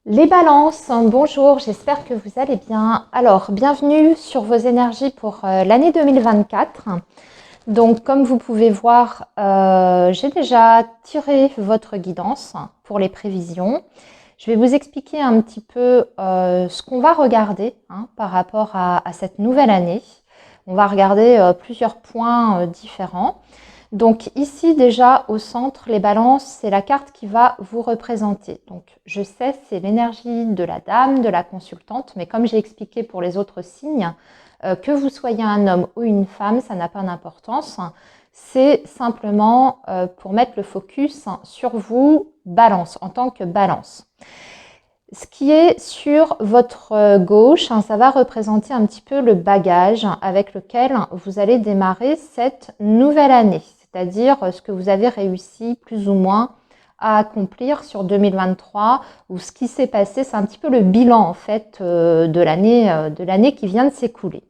Les balances, bonjour, j'espère que vous allez bien. Alors, bienvenue sur vos énergies pour l'année 2024. Donc, comme vous pouvez voir, j'ai déjà tiré votre guidance pour les prévisions. Je vais vous expliquer un petit peu ce qu'on va regarder par rapport à cette nouvelle année. On va regarder plusieurs points différents. Donc ici déjà au centre, les balances, c'est la carte qui va vous représenter. Donc je sais, c'est l'énergie de la dame, de la consultante, mais comme j'ai expliqué pour les autres signes, que vous soyez un homme ou une femme, ça n'a pas d'importance. C'est simplement pour mettre le focus sur vous, balance, en tant que balance. Ce qui est sur votre gauche, ça va représenter un petit peu le bagage avec lequel vous allez démarrer cette nouvelle année, c'est-à-dire ce que vous avez réussi plus ou moins à accomplir sur 2023 ou ce qui s'est passé, c'est un petit peu le bilan en fait de l'année qui vient de s'écouler.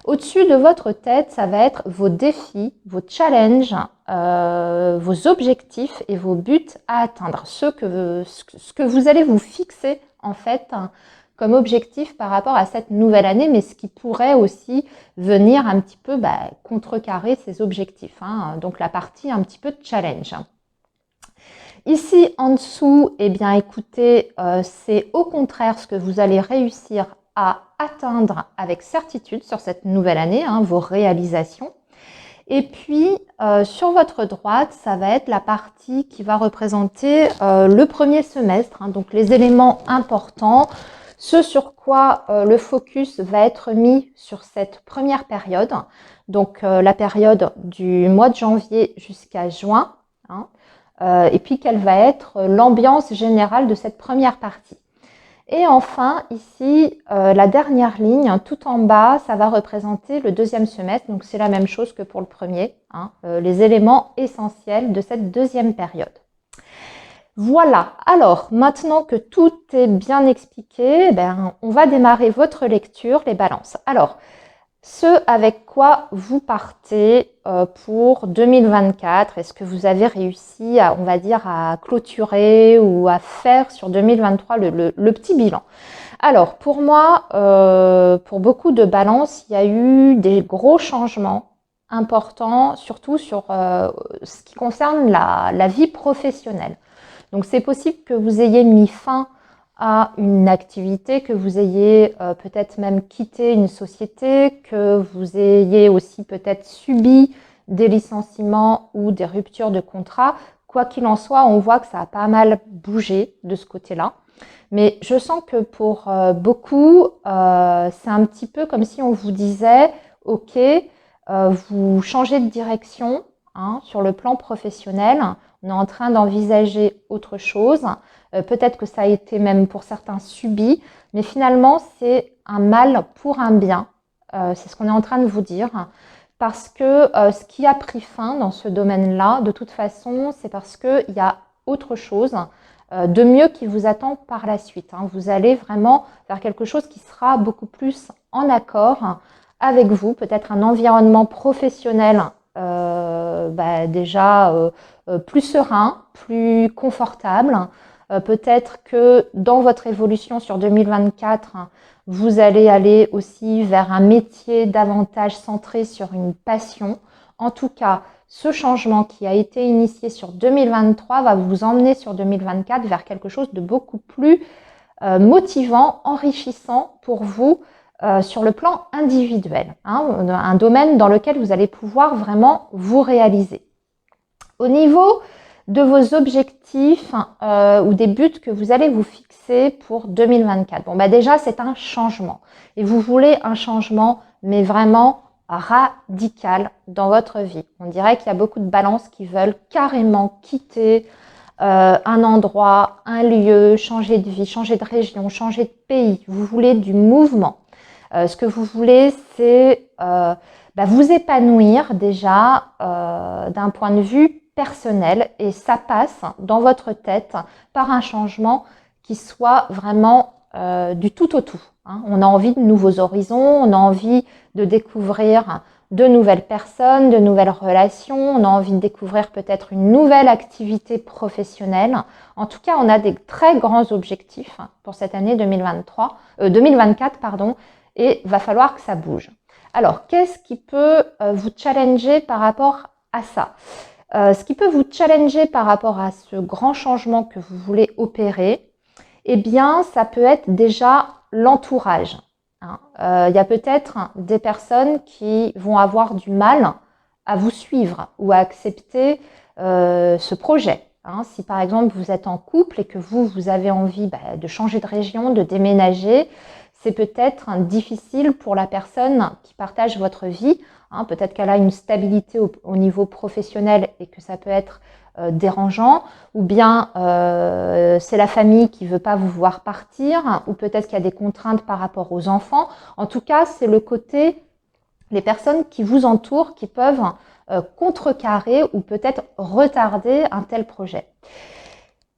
Au-dessus de votre tête, ça va être vos défis, vos challenges, vos objectifs et vos buts à atteindre. Ce que vous allez vous fixer en fait comme objectif par rapport à cette nouvelle année, mais ce qui pourrait aussi venir un petit peu contrecarrer ces objectifs. Donc la partie un petit peu de challenge. Ici en dessous, eh bien écoutez, c'est au contraire ce que vous allez réussir à atteindre avec certitude sur cette nouvelle année, vos réalisations. Et puis sur votre droite, ça va être la partie qui va représenter le premier semestre, donc les éléments importants, ce sur quoi le focus va être mis sur cette première période, donc la période du mois de janvier jusqu'à juin, et puis quelle va être l'ambiance générale de cette première partie. Et enfin, ici, la dernière ligne, tout en bas, ça va représenter le deuxième semestre. Donc, c'est la même chose que pour le premier, les éléments essentiels de cette deuxième période. Voilà. Alors, maintenant que tout est bien expliqué, on va démarrer votre lecture, les balances. Alors, ce avec quoi vous partez pour 2024, est-ce que vous avez réussi à, on va dire, à clôturer ou à faire sur 2023 le petit bilan? Alors, pour moi, pour beaucoup de balances, il y a eu des gros changements importants, surtout sur ce qui concerne la vie professionnelle. Donc, c'est possible que vous ayez mis fin à une activité, que vous ayez peut-être même quitté une société, que vous ayez aussi peut-être subi des licenciements ou des ruptures de contrat. Quoi qu'il en soit, on voit que ça a pas mal bougé de ce côté-là. Mais je sens que pour beaucoup, c'est un petit peu comme si on vous disait, OK, vous changez de direction sur le plan professionnel, on est en train d'envisager autre chose. Peut-être que ça a été même pour certains subi, mais finalement, c'est un mal pour un bien. C'est ce qu'on est en train de vous dire. Parce que ce qui a pris fin dans ce domaine-là, de toute façon, c'est parce qu'il y a autre chose de mieux qui vous attend par la suite. Vous allez vraiment faire quelque chose qui sera beaucoup plus en accord avec vous, peut-être un environnement professionnel déjà plus serein, plus confortable. Peut-être que dans votre évolution sur 2024, vous allez aller aussi vers un métier davantage centré sur une passion. En tout cas, ce changement qui a été initié sur 2023 va vous emmener sur 2024 vers quelque chose de beaucoup plus motivant, enrichissant pour vous sur le plan individuel, un domaine dans lequel vous allez pouvoir vraiment vous réaliser. Au niveau de vos objectifs ou des buts que vous allez vous fixer pour 2024. Bon, déjà, c'est un changement. Et vous voulez un changement, mais vraiment radical dans votre vie. On dirait qu'il y a beaucoup de balances qui veulent carrément quitter un endroit, un lieu, changer de vie, changer de région, changer de pays. Vous voulez du mouvement. Ce que vous voulez, c'est vous épanouir déjà d'un point de vue personnel, et ça passe dans votre tête par un changement qui soit vraiment du tout au tout. On a envie de nouveaux horizons, on a envie de découvrir de nouvelles personnes, de nouvelles relations. On a envie de découvrir peut-être une nouvelle activité professionnelle. En tout cas, on a des très grands objectifs pour cette année 2024, pardon, et va falloir que ça bouge. Alors, qu'est-ce qui peut vous challenger par rapport à ça? Ce qui peut vous challenger par rapport à ce grand changement que vous voulez opérer, eh bien, ça peut être déjà l'entourage. Il y a peut-être des personnes qui vont avoir du mal à vous suivre ou à accepter ce projet. Si par exemple vous êtes en couple et que vous avez envie de changer de région, de déménager, c'est peut-être difficile pour la personne qui partage votre vie. Peut-être qu'elle a une stabilité au niveau professionnel et que ça peut être dérangeant, ou bien c'est la famille qui ne veut pas vous voir partir, ou peut-être qu'il y a des contraintes par rapport aux enfants. En tout cas, c'est le côté, les personnes qui vous entourent qui peuvent contrecarrer ou peut-être retarder un tel projet.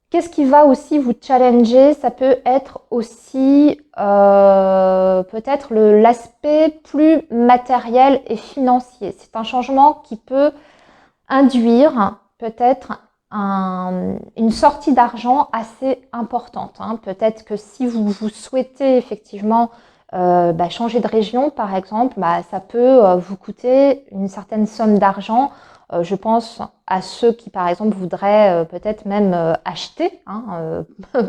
Qu'est-ce qui va aussi vous challenger? Ça peut être aussi peut-être l'aspect plus matériel et financier. C'est un changement qui peut induire peut-être une sortie d'argent assez importante. Peut-être que si vous souhaitez effectivement changer de région, par exemple, ça peut vous coûter une certaine somme d'argent. Je pense à ceux qui, par exemple, voudraient peut-être même acheter,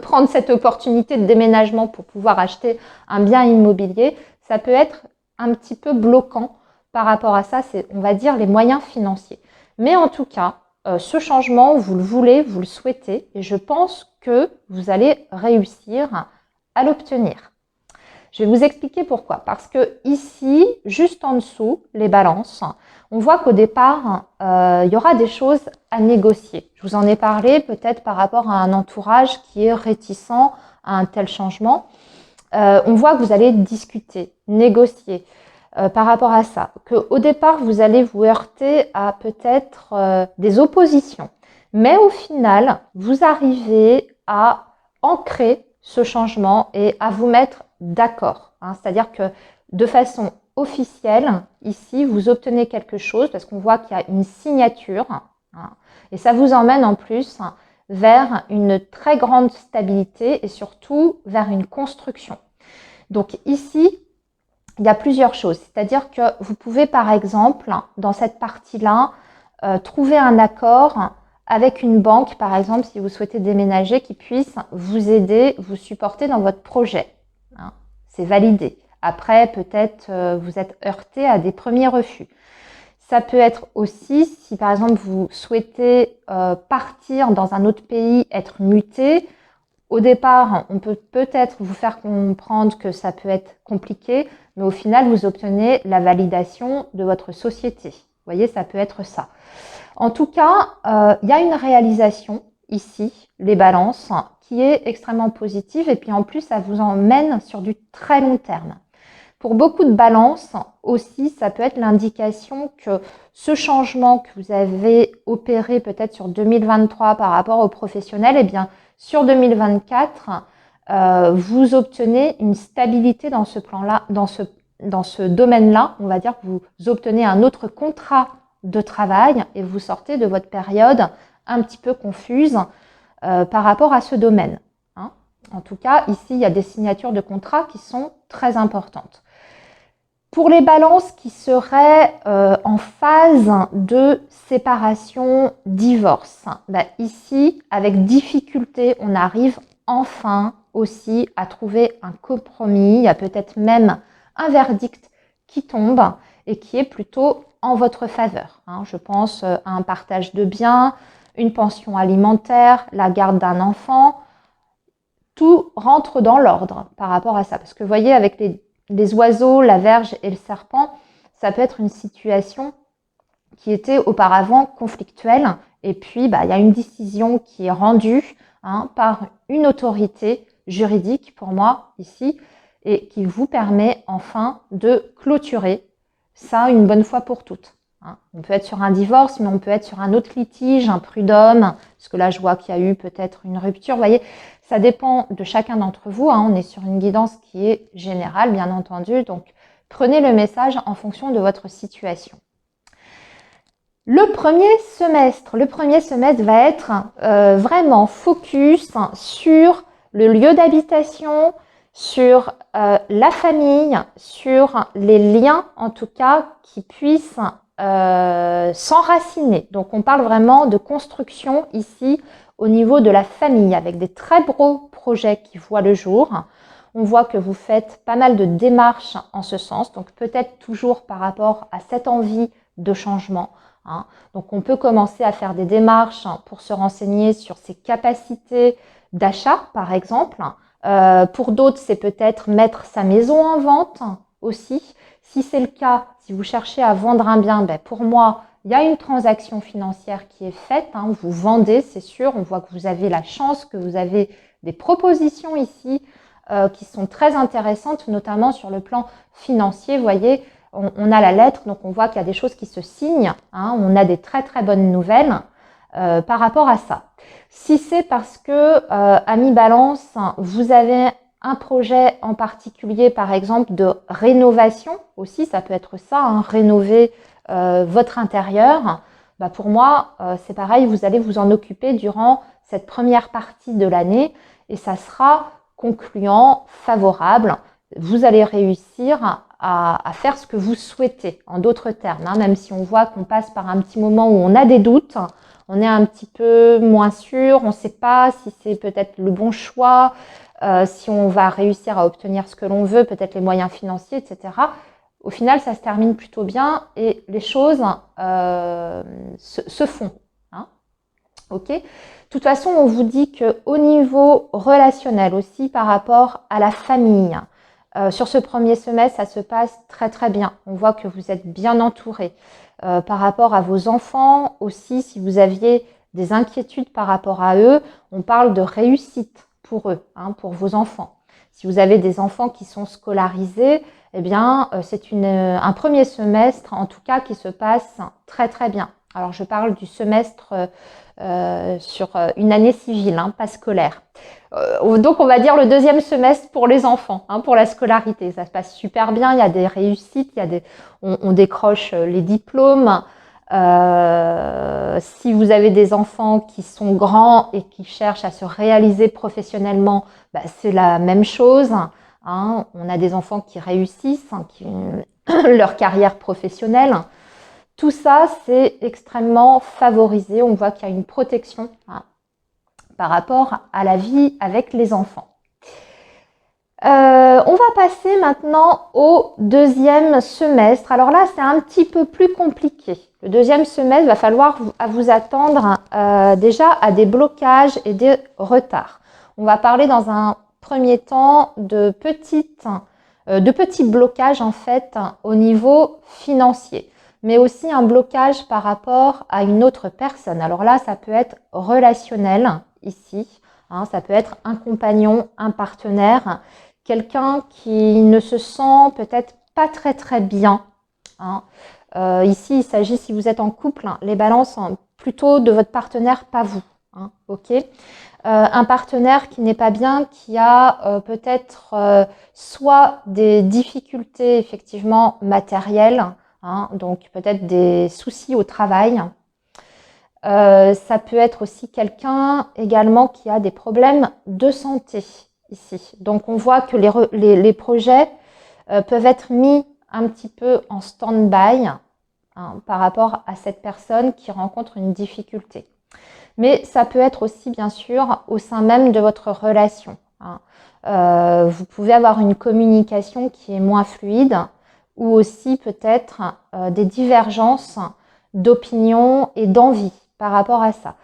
prendre cette opportunité de déménagement pour pouvoir acheter un bien immobilier. Ça peut être un petit peu bloquant par rapport à ça, c'est, on va dire, les moyens financiers. Mais en tout cas, ce changement, vous le voulez, vous le souhaitez, et je pense que vous allez réussir à l'obtenir. Je vais vous expliquer pourquoi. Parce que ici, juste en dessous, les balances, on voit qu'au départ, il y aura des choses à négocier. Je vous en ai parlé peut-être par rapport à un entourage qui est réticent à un tel changement. On voit que vous allez discuter, négocier. Par rapport à ça, qu'au départ, vous allez vous heurter à peut-être des oppositions. Mais au final, vous arrivez à ancrer ce changement et à vous mettre d'accord. C'est-à-dire que de façon officielle, ici, vous obtenez quelque chose parce qu'on voit qu'il y a une signature. Et ça vous emmène en plus vers une très grande stabilité et surtout vers une construction. Donc ici, il y a plusieurs choses, c'est-à-dire que vous pouvez par exemple, dans cette partie-là, trouver un accord avec une banque, par exemple, si vous souhaitez déménager, qui puisse vous aider, vous supporter dans votre projet. C'est validé. Après, peut-être vous êtes heurté à des premiers refus. Ça peut être aussi, si par exemple vous souhaitez partir dans un autre pays, être muté. Au départ, on peut peut-être vous faire comprendre que ça peut être compliqué, mais au final, vous obtenez la validation de votre société. Vous voyez, ça peut être ça. En tout cas, il y a une réalisation ici, les balances, qui est extrêmement positive et puis en plus, ça vous emmène sur du très long terme. Pour beaucoup de balances aussi, ça peut être l'indication que ce changement que vous avez opéré peut-être sur 2023 par rapport aux professionnels, eh bien, sur 2024, vous obtenez une stabilité dans ce plan-là, dans ce domaine-là. On va dire que vous obtenez un autre contrat de travail et vous sortez de votre période un petit peu confuse par rapport à ce domaine. En tout cas, ici, il y a des signatures de contrats qui sont très importantes. Pour les balances qui seraient en phase de séparation, divorce, ici, avec difficulté, on arrive enfin aussi à trouver un compromis. Il y a peut-être même un verdict qui tombe et qui est plutôt en votre faveur. Je pense à un partage de biens, une pension alimentaire, la garde d'un enfant. Tout rentre dans l'ordre par rapport à ça. Parce que vous voyez, avec les oiseaux, la verge et le serpent, ça peut être une situation qui était auparavant conflictuelle. Et puis, il y a une décision qui est rendue par une autorité juridique, pour moi, ici, et qui vous permet enfin de clôturer ça une bonne fois pour toutes. On peut être sur un divorce, mais on peut être sur un autre litige, un prud'homme, parce que là, je vois qu'il y a eu peut-être une rupture. Vous voyez, ça dépend de chacun d'entre vous. On est sur une guidance qui est générale, bien entendu. Donc, prenez le message en fonction de votre situation. Le premier semestre va être vraiment focus sur le lieu d'habitation, sur la famille, sur les liens en tout cas qui puissent s'enraciner. Donc on parle vraiment de construction ici au niveau de la famille avec des très gros projets qui voient le jour. On voit que vous faites pas mal de démarches en ce sens, donc peut-être toujours par rapport à cette envie de changement. Donc on peut commencer à faire des démarches pour se renseigner sur ses capacités d'achat par exemple. Pour d'autres, c'est peut-être mettre sa maison en vente aussi. Si c'est le cas, si vous cherchez à vendre un bien, pour moi, il y a une transaction financière qui est faite. Vous vendez, c'est sûr. On voit que vous avez la chance, que vous avez des propositions ici qui sont très intéressantes, notamment sur le plan financier. Vous voyez, on a la lettre, donc on voit qu'il y a des choses qui se signent. On a des très très bonnes nouvelles par rapport à ça. Si c'est parce que, ami Balance, vous avez un projet en particulier, par exemple, de rénovation aussi, ça peut être ça, rénover votre intérieur, pour moi, c'est pareil, vous allez vous en occuper durant cette première partie de l'année et ça sera concluant, favorable. Vous allez réussir à faire ce que vous souhaitez, en d'autres termes, même si on voit qu'on passe par un petit moment où on a des doutes, on est un petit peu moins sûr, on ne sait pas si c'est peut-être le bon choix, si on va réussir à obtenir ce que l'on veut, peut-être les moyens financiers, etc. Au final, ça se termine plutôt bien et les choses se font. Ok. De toute façon, on vous dit qu'au niveau relationnel aussi, par rapport à la famille, sur ce premier semestre, ça se passe très très bien. On voit que vous êtes bien entouré. Par rapport à vos enfants aussi, si vous aviez des inquiétudes par rapport à eux, on parle de réussite pour eux, pour vos enfants. Si vous avez des enfants qui sont scolarisés, eh bien, c'est un premier semestre, en tout cas, qui se passe très très bien. Alors, je parle du semestre sur une année civile, pas scolaire. Donc, on va dire le deuxième semestre pour les enfants, pour la scolarité. Ça se passe super bien, il y a des réussites, on décroche les diplômes. Si vous avez des enfants qui sont grands et qui cherchent à se réaliser professionnellement, c'est la même chose. On a des enfants qui réussissent, leur carrière professionnelle. Tout ça, c'est extrêmement favorisé. On voit qu'il y a une protection par rapport à la vie avec les enfants. On va passer maintenant au deuxième semestre. Alors là, c'est un petit peu plus compliqué. Le deuxième semestre, va falloir vous attendre déjà à des blocages et des retards. On va parler dans un premier temps de petits blocages en fait au niveau financier, mais aussi un blocage par rapport à une autre personne. Alors là, ça peut être relationnel ici, ça peut être un compagnon, un partenaire, quelqu'un qui ne se sent peut-être pas très très bien. Ici, il s'agit, si vous êtes en couple, les balances plutôt de votre partenaire, pas vous. Ok. Un partenaire qui n'est pas bien, qui a peut-être soit des difficultés effectivement matérielles, donc peut-être des soucis au travail. Ça peut être aussi quelqu'un également qui a des problèmes de santé ici. Donc on voit que les projets peuvent être mis un petit peu en stand-by par rapport à cette personne qui rencontre une difficulté. Mais ça peut être aussi bien sûr au sein même de votre relation. Vous pouvez avoir une communication qui est moins fluide ou aussi peut-être des divergences d'opinion et d'envie par rapport à ça.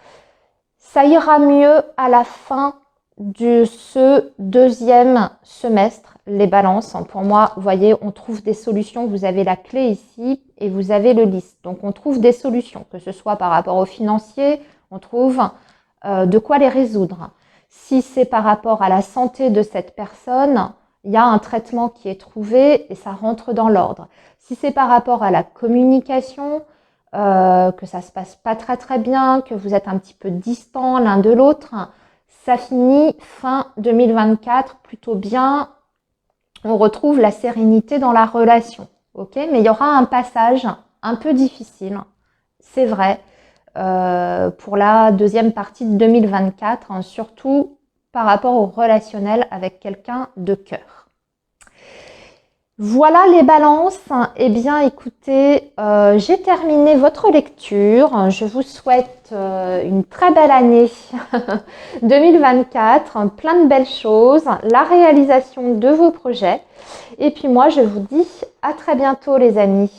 Ça ira mieux à la fin de ce deuxième semestre, les balances. Pour moi, vous voyez, on trouve des solutions. Vous avez la clé ici et vous avez le lys. Donc, on trouve des solutions, que ce soit par rapport aux financiers, on trouve de quoi les résoudre. Si c'est par rapport à la santé de cette personne, il y a un traitement qui est trouvé et ça rentre dans l'ordre. Si c'est par rapport à la communication, que ça se passe pas très très bien, que vous êtes un petit peu distants l'un de l'autre, ça finit fin 2024 plutôt bien. On retrouve la sérénité dans la relation, ok. Mais il y aura un passage un peu difficile c'est vrai pour la deuxième partie de 2024, hein, surtout par rapport au relationnel avec quelqu'un de cœur. Voilà les balances. Eh bien, écoutez, j'ai terminé votre lecture. Je vous souhaite une très belle année 2024, plein de belles choses, la réalisation de vos projets. Et puis moi, je vous dis à très bientôt les amis.